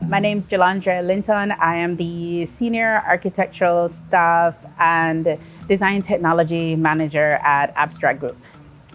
My name is Jilandre Linton. I am the Senior Architectural Staff and Design Technology Manager at Abstract Group.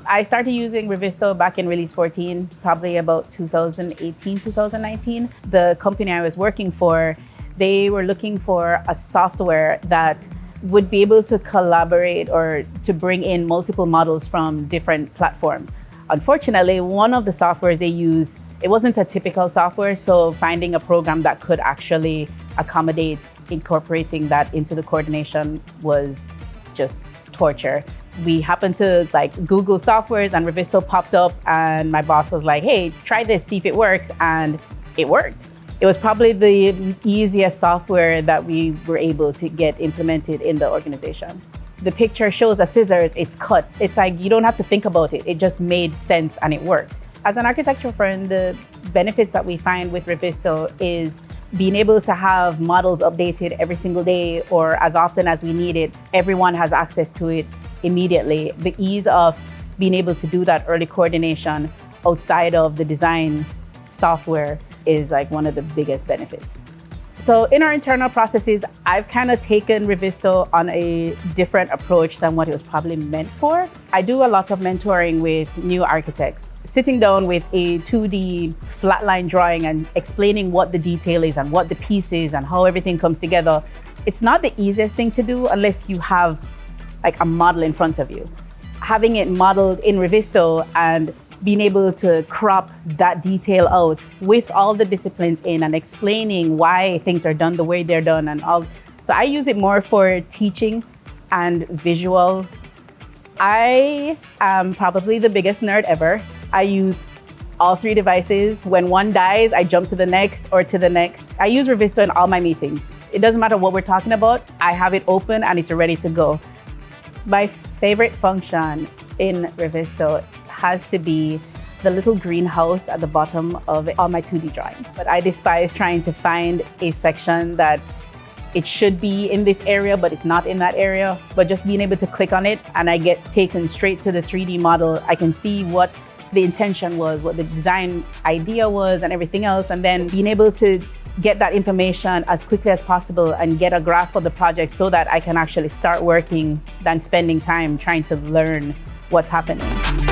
I started using Revizto back in release 14, probably about 2018, 2019. The company I was working for, they were looking for a software that would be able to collaborate or to bring in multiple models from different platforms. Unfortunately, one of the softwares they used, it wasn't a typical software, so finding a program that could actually accommodate incorporating that into the coordination was just torture. We happened to Google softwares and Revizto popped up and my boss was like, hey, try this, see if it works, and it worked. It was probably the easiest software that we were able to get implemented in the organization. The picture shows a scissors, it's cut. It's like you don't have to think about it. It just made sense and it worked. As an architectural firm, the benefits that we find with Revizto is being able to have models updated every single day or as often as we need it. Everyone has access to it immediately. The ease of being able to do that early coordination outside of the design software is one of the biggest benefits. So in our internal processes, I've kind of taken Revizto on a different approach than what it was probably meant for. I do a lot of mentoring with new architects, sitting down with a 2D flatline drawing and explaining what the detail is and what the piece is and how everything comes together. It's not the easiest thing to do unless you have a model in front of you. Having it modeled in Revizto and being able to crop that detail out with all the disciplines in and explaining why things are done the way they're done and all. So I use it more for teaching and visual. I am probably the biggest nerd ever. I use all three devices. When one dies, I jump to the next or to the next. I use Revizto in all my meetings. It doesn't matter what we're talking about. I have it open and it's ready to go. My favorite function in Revizto has to be the little greenhouse at the bottom of all my 2D drawings. But I despise trying to find a section that it should be in this area, but it's not in that area. But just being able to click on it and I get taken straight to the 3D model, I can see what the intention was, what the design idea was and everything else. And then being able to get that information as quickly as possible and get a grasp of the project so that I can actually start working than spending time trying to learn what's happening.